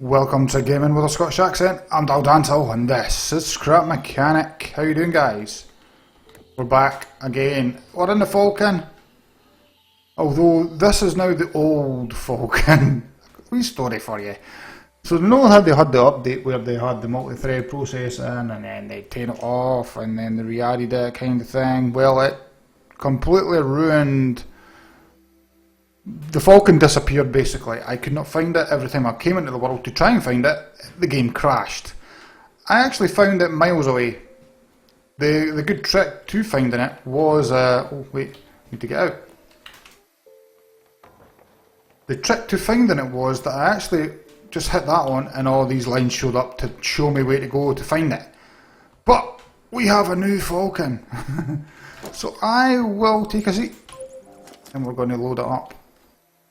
Welcome to Gaming with a Scottish Accent. I'm Dantill and this is Scrap Mechanic. How you doing, guys? We're back again. We're in the Falcon. Although this is now the old Falcon. Wee story for you. So you know how they had the update where they had the multi-thread processing and then they turned it off and then they re-added it kind of thing. Well, it completely ruined. The Falcon disappeared basically. I could not find it. Every time I came into the world to try and find it, the game crashed. I actually found it miles away. The good trick to finding it was, oh wait, need to get out. The trick to finding it was that I actually just hit that one and all these lines showed up to show me where to go to find it. But we have a new Falcon. So I will take a seat and we're going to load it up.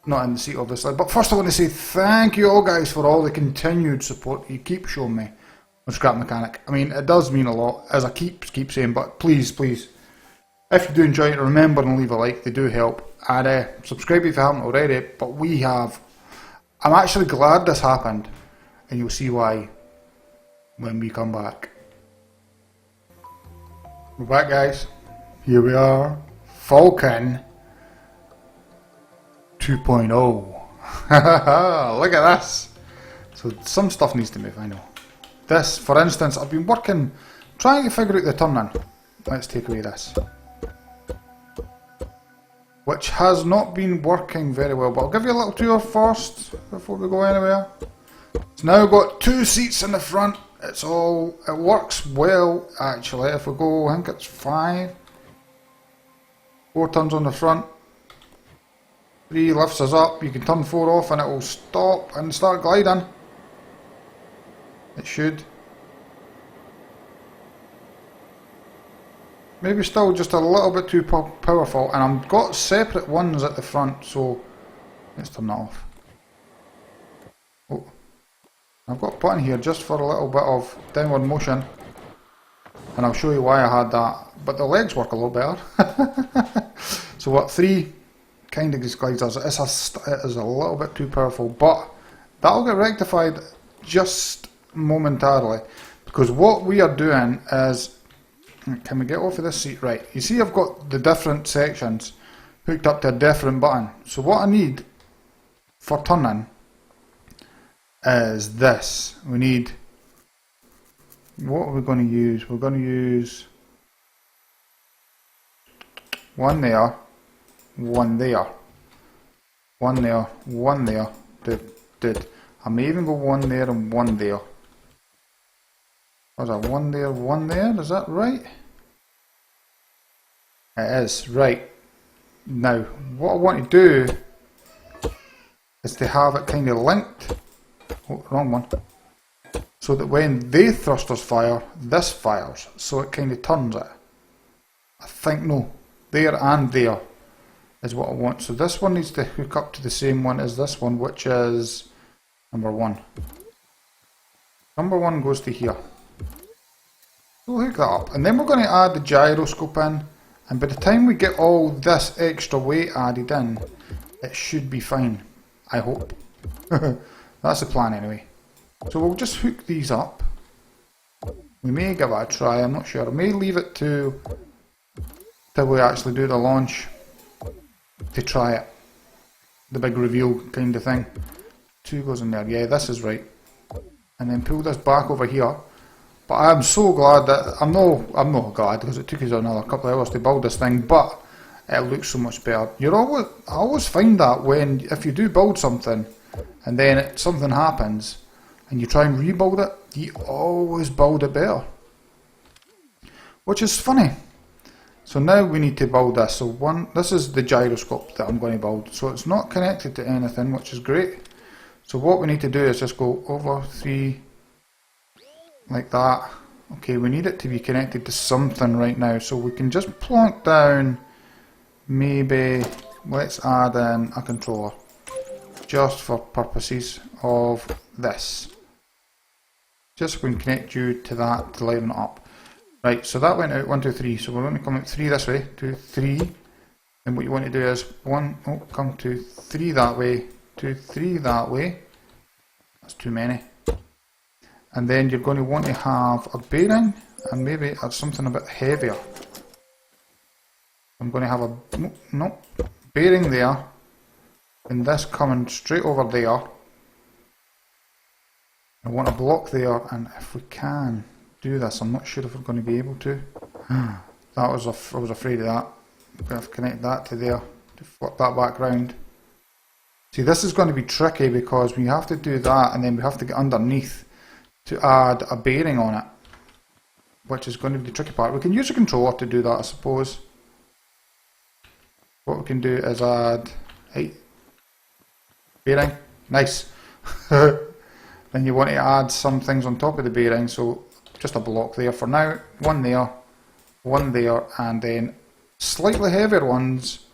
Not in the seat obviously, but first I want to say thank you all guys for all the continued support you keep showing me on Scrap Mechanic. I mean, it does mean a lot, as I keep saying, but please, if you do enjoy it, remember and leave a like, they do help. And subscribe if you haven't already, but I'm actually glad this happened, and you'll see why when we come back. We're back guys, here we are, Falcon 2.0. Look at this. So some stuff needs to be final. This, for instance, I've been working, trying to figure out the turning. Let's take away this. Which has not been working very well, but I'll give you a little tour first before we go anywhere. It's now got 2 seats in the front. It works well actually. If we go, I think it's 4 turns on the front. 3 lifts us up, you can turn 4 off and it will stop and start gliding. It should. Maybe still just a little bit too powerful, and I've got separate ones at the front, so let's turn that off. Oh, I've got a button here just for a little bit of downward motion, and I'll show you why I had that, but the legs work a lot better. So what, 3 kind of glides us. It is a little bit too powerful, but that'll get rectified just momentarily, because what we are doing is, can we get off of this seat? Right, you see I've got the different sections hooked up to a different button. So what I need for turning is this. We need, what are we going to use? We're going to use one there, one there, one there, one there. Did. I may even go one there and one there. Was that one there, one there? Is that right? It is, right. Now, what I want to do is to have it kind of linked. Oh, wrong one. So that when they thrusters fire, this fires. So it kind of turns it. I think, no. There and there is what I want. So this one needs to hook up to the same one as this one, which is number 1. Number 1 goes to here. We'll hook that up, and then we're going to add the gyroscope in, and by the time we get all this extra weight added in, it should be fine, I hope. That's the plan anyway. So we'll just hook these up. We may give it a try, I'm not sure. I may leave it till we actually do the launch to try it. The big reveal kind of thing. 2 goes in there, yeah, this is right. And then pull this back over here. But I'm so glad that, I'm not glad because it took us another couple of hours to build this thing, but it looks so much better. I always find that if you do build something and then something happens and you try and rebuild it, you always build it better. Which is funny. So now we need to build this. So this is the gyroscope that I'm going to build. So it's not connected to anything, which is great. So what we need to do is just go over 3, like that. Okay, we need it to be connected to something right now, so we can just plonk down, maybe, let's add in a controller, just for purposes of this. Just so we can connect you to that to liven it up. Right, so that went out 1, 2, 3, so we're going to come out 3 this way, 2, 3, and what you want to do is come to 3 that way, 2, 3 that way. That's too many. And then you're going to want to have a bearing, and maybe something a bit heavier. I'm going to have a bearing there, and this coming straight over there. I want a block there, and if we can do this, I'm not sure if we're going to be able to. I was afraid of that. I'm going to have to connect that to there to flip that back round. See, this is going to be tricky because we have to do that, and then we have to get underneath to add a bearing on it, which is going to be the tricky part. We can use a controller to do that, I suppose. What we can do is add bearing. Nice. Then you want to add some things on top of the bearing, so just a block there for now, one there, and then slightly heavier ones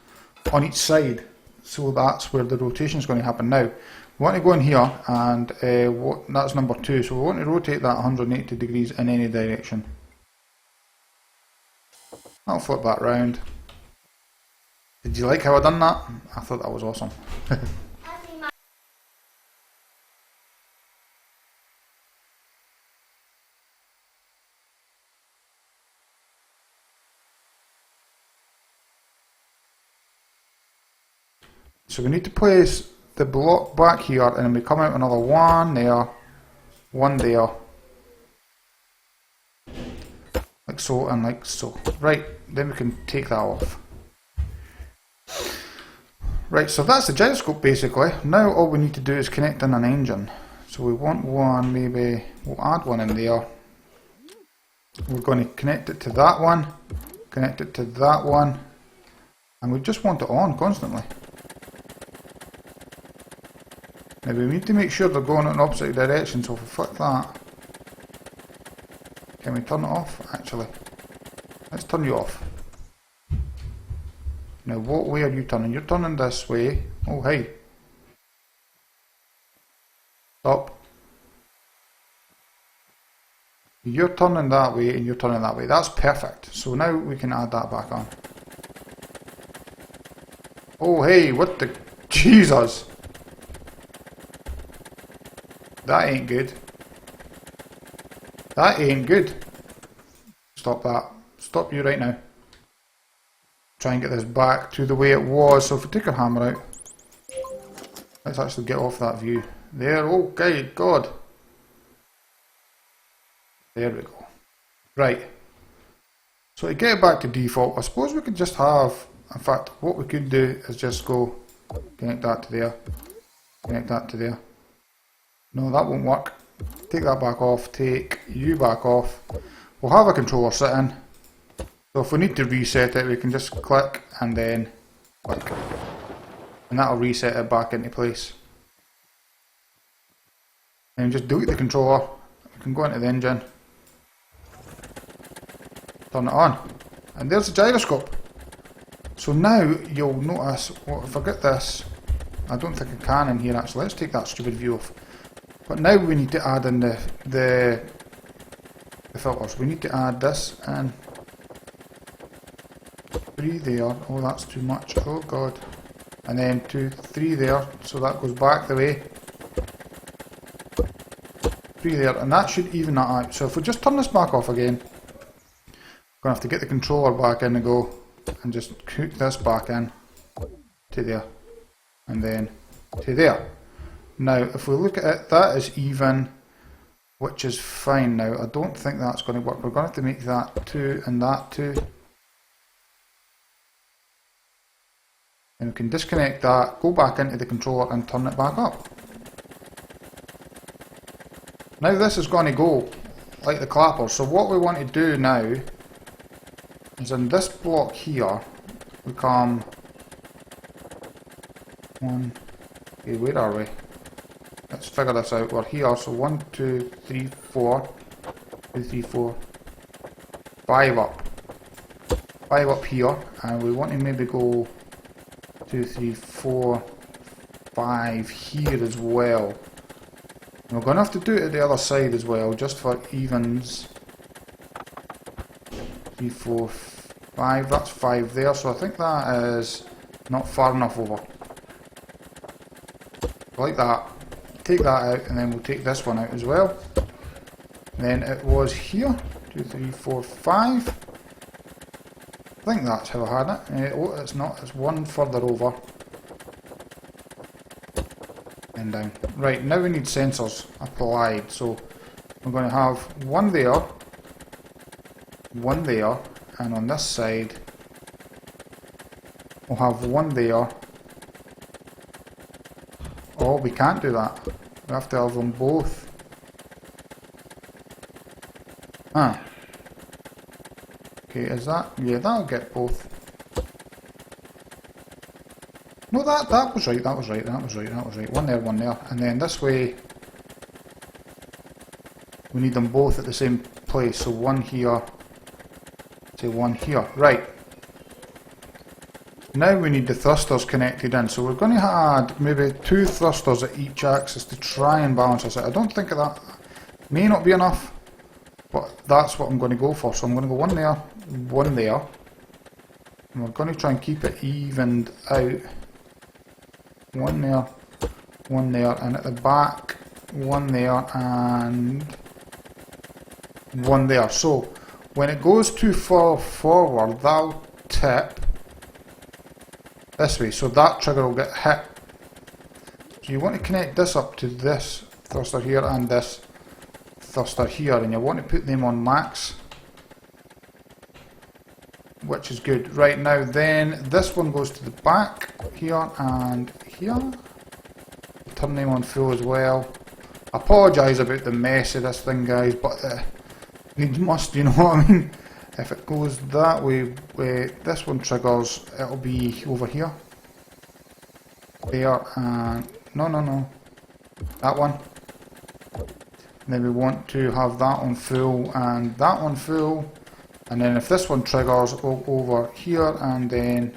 on each side. So that's where the rotation is going to happen now. We want to go in here, and that's number 2, so we want to rotate that 180 degrees in any direction. I'll flip that round. Did you like how I done that? I thought that was awesome. So we need to place the block back here, and then we come out another one there, one there, like so and like so. Right, then we can take that off. Right, so that's the gyroscope basically. Now all we need to do is connect in an engine. So we want one, maybe we'll add one in there. We're going to connect it to that one, connect it to that one, and we just want it on constantly. Now we need to make sure they're going in opposite directions, so if we flick that, can we turn it off? Actually, let's turn you off. Now what way are you turning? You're turning this way. Oh hey. Stop. You're turning that way and you're turning that way. That's perfect. So now we can add that back on. Oh hey, what the Jesus! That ain't good. That ain't good. Stop that. Stop you right now. Try and get this back to the way it was. So if we take our hammer out, let's actually get off that view. There, okay, God. There we go. Right. So to get it back to default, I suppose we could just have, in fact, what we could do is just go connect that to there, connect that to there. No, that won't work. Take that back off, take you back off. We'll have a controller sitting. So if we need to reset it, we can just click and then click. And that'll reset it back into place. And just delete the controller. We can go into the engine. Turn it on. And there's the gyroscope. So now you'll notice, well, if I get this, I don't think I can in here actually. Let's take that stupid view off. But now we need to add in the filters. We need to add this in. 3 there. Oh, that's too much. Oh God. And then 2, 3 there. So that goes back the way. 3 there, and that should even that out. So if we just turn this back off again, we're going to have to get the controller back in and go, and just hook this back in to there, and then to there. Now, if we look at it, that is even, which is fine now. I don't think that's going to work. We're going to have to make that 2 and that 2. And we can disconnect that, go back into the controller and turn it back up. Now this is going to go like the clapper. So what we want to do now is in this block here, we come one, okay, where are we? Let's figure this out. We're here, so 1, 2, 3, 4, 2, 3, 4, 5 up. 5 up here, and we want to maybe go 2, 3, 4, 5 here as well. And we're going to have to do it at the other side as well, just for evens. 3, 4, 5, that's 5 there, so I think that is not far enough over. Like that. take that out, and then we'll take this one out as well. And then it was here, 2, 3, 4, 5. I think that's how I had it. Oh, it's not, it's one further over. And down. Right, now we need sensors applied, so we're going to have one there, and on this side we'll have one there. Oh, we can't do that. We have to have them both. Ah. Okay, is that? Yeah, that'll get both. No, that was right, that was right. One there. And then this way, we need them both at the same place. So one here, say one here. Right. Now we need the thrusters connected in. So we're going to add maybe 2 thrusters at each axis to try and balance this out. I don't think that may not be enough, but that's what I'm going to go for. So I'm going to go one there, one there. And we're going to try and keep it evened out. One there, and at the back, one there, and one there. So when it goes too far forward, that'll tip this way, so that trigger will get hit. So you want to connect this up to this thruster here and this thruster here, and you want to put them on max, which is good. Right, now then this one goes to the back here and here. Turn them on full as well. I apologise about the mess of this thing, guys, but needs must, you know what I mean? If it goes that way, this one triggers, it'll be over here. There, and no. That one. And then we want to have that one full and that one full. And then if this one triggers, we'll go over here and then,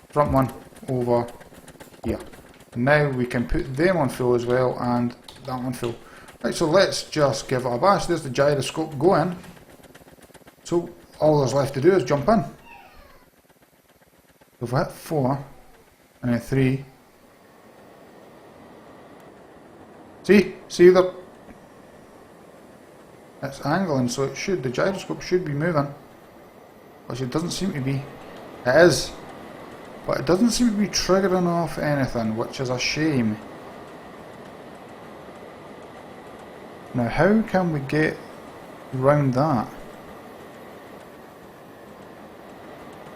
front one over here. And now we can put them on full as well and that one full. Right, so let's just give it a bash. There's the gyroscope going. So all there's left to do is jump in. If I hit 4 and then 3. See that it's angling, so the gyroscope should be moving, which it doesn't seem to be. It is, but it doesn't seem to be triggering off anything, which is a shame. Now how can we get around that?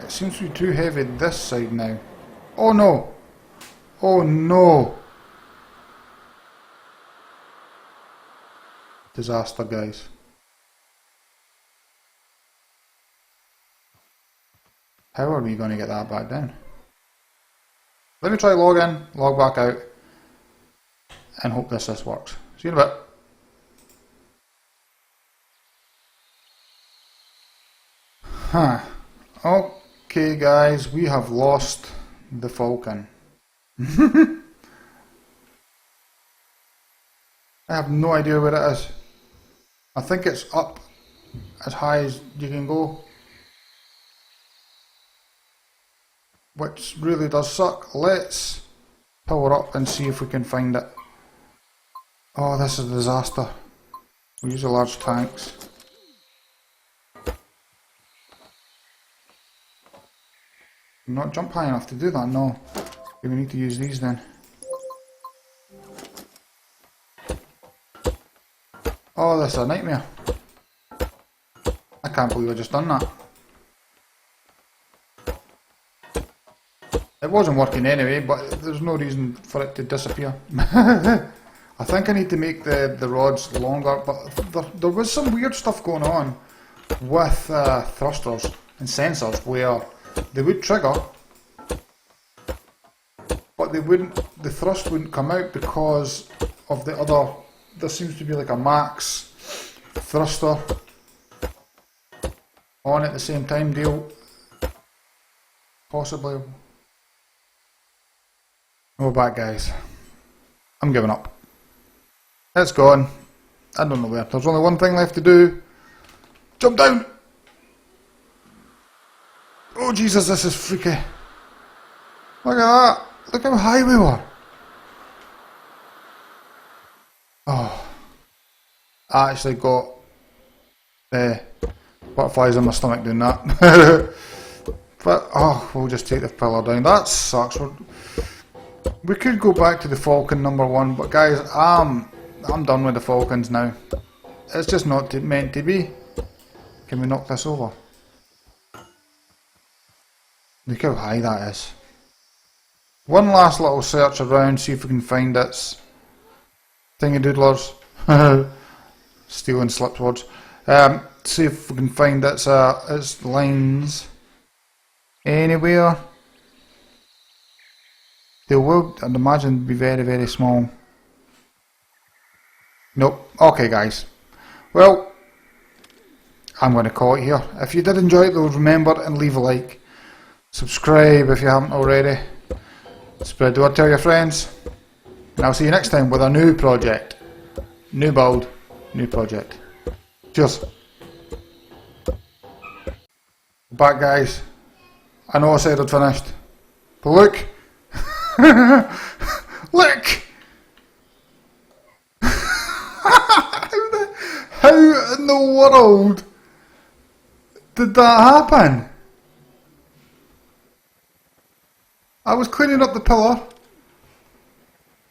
It seems to be too heavy this side now. Oh no! Oh no! Disaster, guys. How are we going to get that back down? Let me try log in, log back out, and hope this works. See you in a bit. Huh. Okay guys, we have lost the Falcon. I have no idea where it is. I think it's up as high as you can go, which really does suck. Let's power up and see if we can find it. Oh, this is a disaster. We use the large tanks. Not jump high enough to do that, no. Okay, we need to use these then. Oh, this is a nightmare. I can't believe I just done that. It wasn't working anyway, but there's no reason for it to disappear. I think I need to make the rods longer, but there was some weird stuff going on with thrusters and sensors where they would trigger, but the thrust wouldn't come out because of the other. There seems to be like a max thruster on at the same time deal. Possibly. We're back, guys. I'm giving up. It's gone. I don't know where. There's only one thing left to do. Jump down! Oh Jesus, this is freaky. Look at that. Look how high we were. actually got butterflies in my stomach doing that. But, oh, we'll just take the pillar down. That sucks. We could go back to the Falcon #1, but guys, I'm done with the Falcons now. It's just not meant to be. Can we knock this over? Look how high that is. One last little search around, see if we can find its thingy-doodlers. Stealing slips words. See if we can find its lines anywhere. They will, I'd imagine, be very, very small. Nope. Okay, guys. Well, I'm going to call it here. If you did enjoy it, though, remember and leave a like. Subscribe if you haven't already. Spread the word, tell your friends. And I'll see you next time with a new project. New build, new project. Cheers. Back, guys. I know I said I'd finished. But look. Look! How in the world did that happen? I was cleaning up the pillar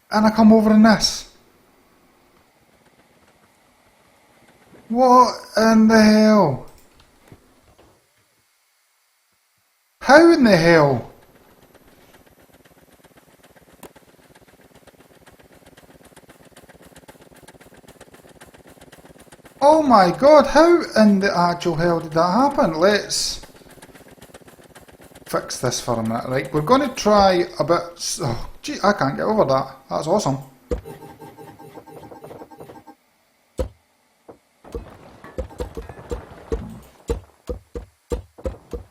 and I come over in this. What in the hell? How in the hell? Oh my god, how in the actual hell did that happen? Let's fix this for a minute, right? We're going to try a bit... Oh, gee, I can't get over that. That's awesome.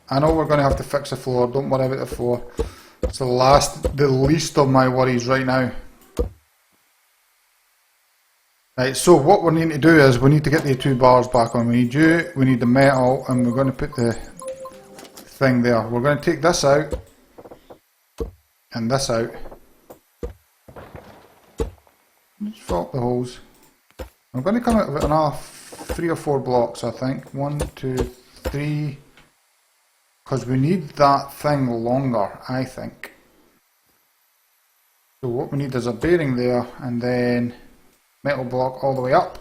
I know we're going to have to fix the floor, don't worry about the floor. It's the least of my worries right now. Right, so what we need to do is we need to get the 2 bars back on. We need you, we need the metal, and we're going to put the thing there. We're going to take this out and this out. Just fill up the holes. I'm going to come out with another 3 or 4 blocks, I think. 1, 2, 3. Because we need that thing longer, I think. So what we need is a bearing there, and then metal block all the way up.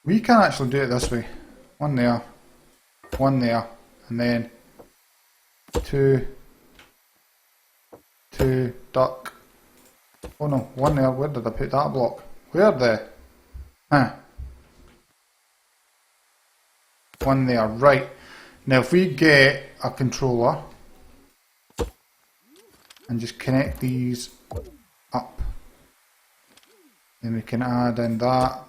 We can actually do it this way. 1 there, 1 there, and then 2, duck. Oh no, 1 there. Where did I put that block? Where the? 1 there, right. Now if we get a controller and just connect these up, then we can add in that,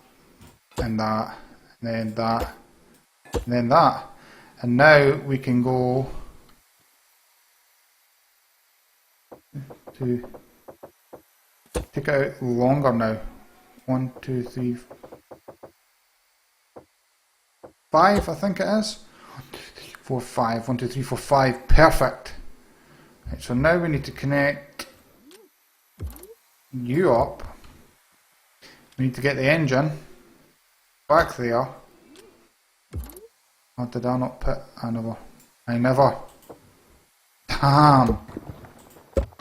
and that, and then that, and then that. And now we can go to take it out longer now. 1, 2, 3, 5, I think it is. 1, 2, 3, 4, 5. 1, 2, 3, 4, 5. Perfect. Right, so now we need to connect you up. We need to get the engine back there. Or did I not put? I never. Damn.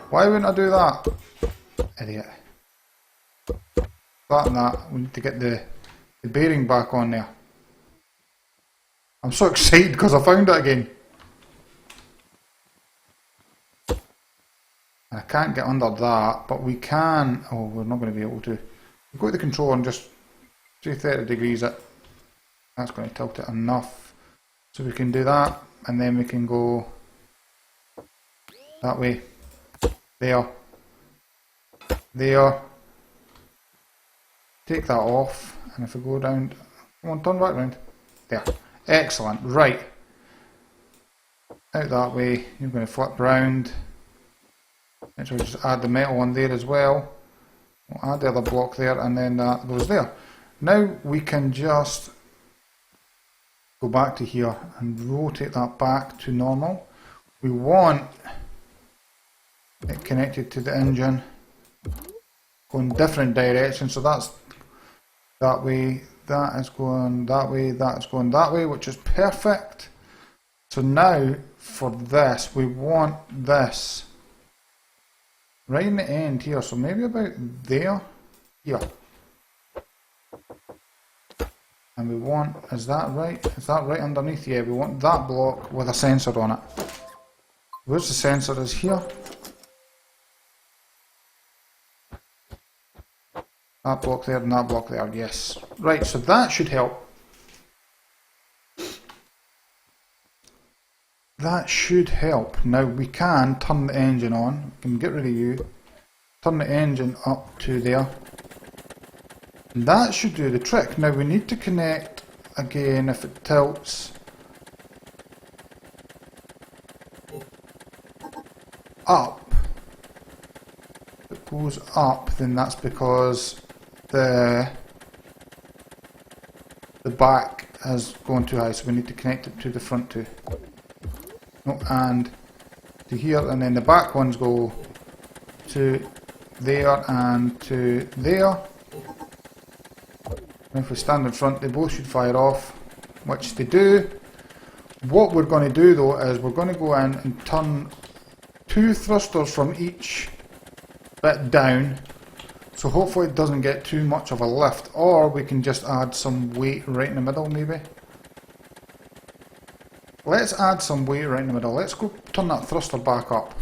Why wouldn't I do that? Idiot. That and that. We need to get the bearing back on there. I'm so excited because I found it again. I can't get under that, but we can. Oh, we're not going to be able to. We'll go to the controller and just do 30 degrees it. That's going to tilt it enough. So we can do that, and then we can go that way. There. There. Take that off, and if we go down, come on, turn back round. There. Excellent. Right. Out that way. You're going to flip round. So we'll just add the metal on there as well. We'll add the other block there, and then that goes there. Now we can just go back to here and rotate that back to normal. We want it connected to the engine, going different directions, so that's that way, that is going that way, that is going that way, which is perfect. So now for this, we want this right in the end here, so maybe about there, here. And we want, is that right? Is that right underneath? Yeah, we want that block with a sensor on it. Where's the sensor? Is here. That block there and that block there, yes. Right, so that should help. That should help. Now we can turn the engine on. We can get rid of you. Turn the engine up to there. And that should do the trick. Now we need to connect again if it tilts up. If it goes up, then that's because the back is going too high, so we need to connect it to the front too. No, and to here, and then the back ones go to there and to there. And if we stand in front, they both should fire off, which they do. What we're going to do though is we're going to go in and turn 2 thrusters from each bit down, so hopefully it doesn't get too much of a lift, or we can just add some weight right in the middle maybe. Let's add some weight right in the middle. Let's go turn that thruster back up.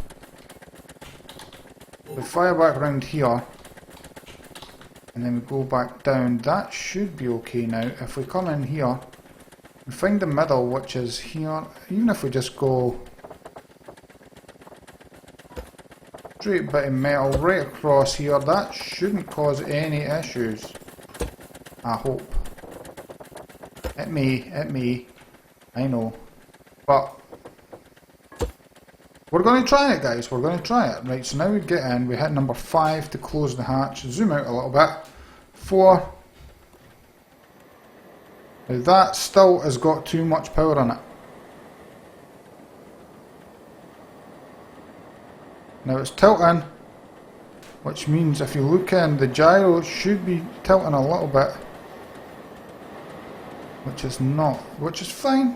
We fire back around here, and then we go back down. That should be okay now. If we come in here, we find the middle, which is here. Even if we just go straight bit of metal right across here, that shouldn't cause any issues. I hope. It may. I know. But we're going to try it, guys. We're going to try it. Right, so now we get in. We hit number 5 to close the hatch. Zoom out a little bit. 4. Now that still has got too much power on it. Now it's tilting, which means if you look in, the gyro should be tilting a little bit. Which is not. Which is fine.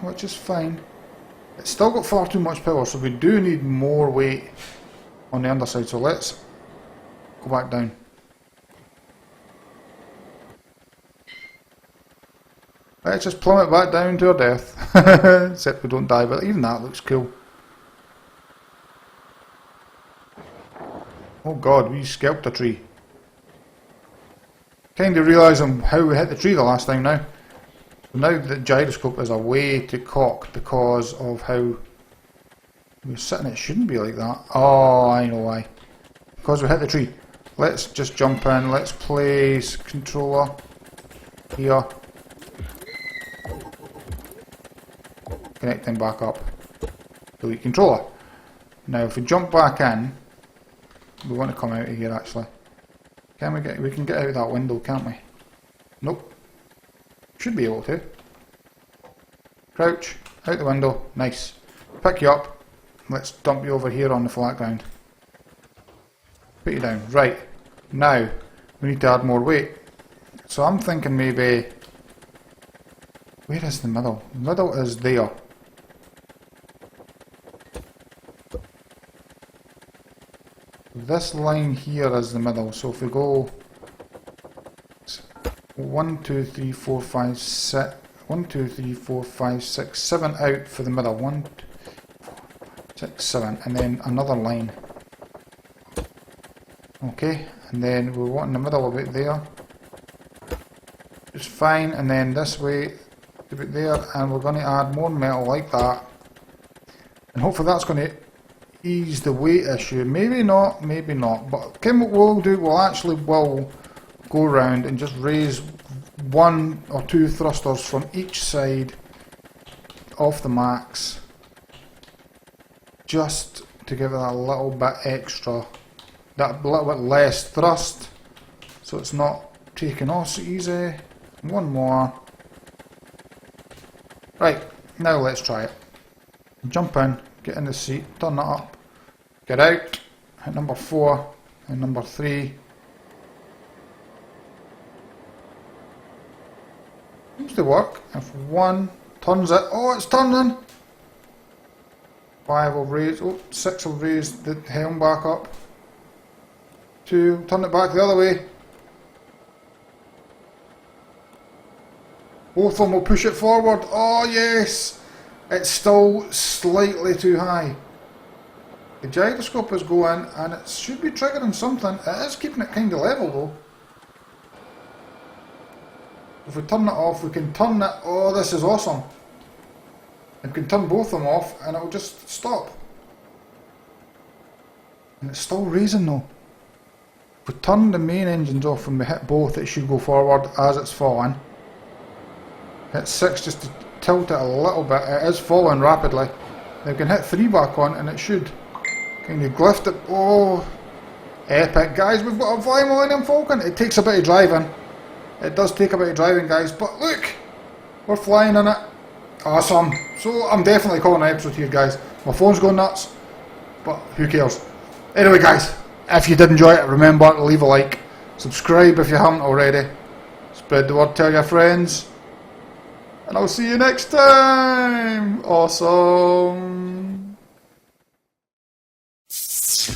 It's still got far too much power, so we do need more weight on the underside. So let's go back down. Let's just plummet back down to our death. Except we don't die, but even that looks cool. Oh god, we scalped a tree. Kinda realising how we hit the tree the last time now. Now the gyroscope is a way to cock because of how we're sitting. It shouldn't be like that. Oh, I know why. Because we hit the tree. Let's just jump in. Let's place controller here. Connecting back up. Delete controller. Now if we jump back in, we want to come out of here actually. Can we get? We can get out of that window, can't we? Nope. Should be able to. Crouch, out the window, nice. Pick you up, let's dump you over here on the flat ground. Put you down, right. Now, we need to add more weight. So I'm thinking maybe, where is the middle? The middle is there. This line here is the middle, so if we go 1, 2, 3, 4, 5, 6. 1, 2, 3, 4, 5, 6, 7 out for the middle. 1, 2, 4, 6, 7, and then another line. Okay, and then we want in the middle of it there. It's fine, and then this way, a bit there, and we're going to add more metal like that. And hopefully that's going to ease the weight issue. Maybe not, but what we'll do, we'll go around and just raise 1 or 2 thrusters from each side of the max, just to give it a little bit extra, that little bit less thrust, so it's not taking off so easy. 1 more. Right, now let's try it. Jump in, get in the seat, turn that up, get out, hit number 4 and number 3. to work. If one turns it, oh, it's turning. 5 will raise, oh, 6 will raise the helm back up. 2, turn it back the other way. Both of them will push it forward. Oh yes! It's still slightly too high. The gyroscope is going and it should be triggering something. It is keeping it kind of level though. If we turn it off, we can turn it. Oh, this is awesome. We can turn both of them off and it will just stop. And it's still raising though. If we turn the main engines off and we hit both, it should go forward as it's falling. Hit 6 just to tilt it a little bit. It is falling rapidly. Then we can hit 3 back on and it should kind of glift it. Oh, epic. Guys, we've got a flying Millennium Falcon. It takes a bit of driving. It does take a bit of driving, guys, but look, we're flying in it. Awesome. So I'm definitely calling an episode here, guys. My phone's going nuts, but who cares? Anyway, guys, if you did enjoy it, remember to leave a like, subscribe if you haven't already, spread the word, tell your friends, and I'll see you next time. Awesome.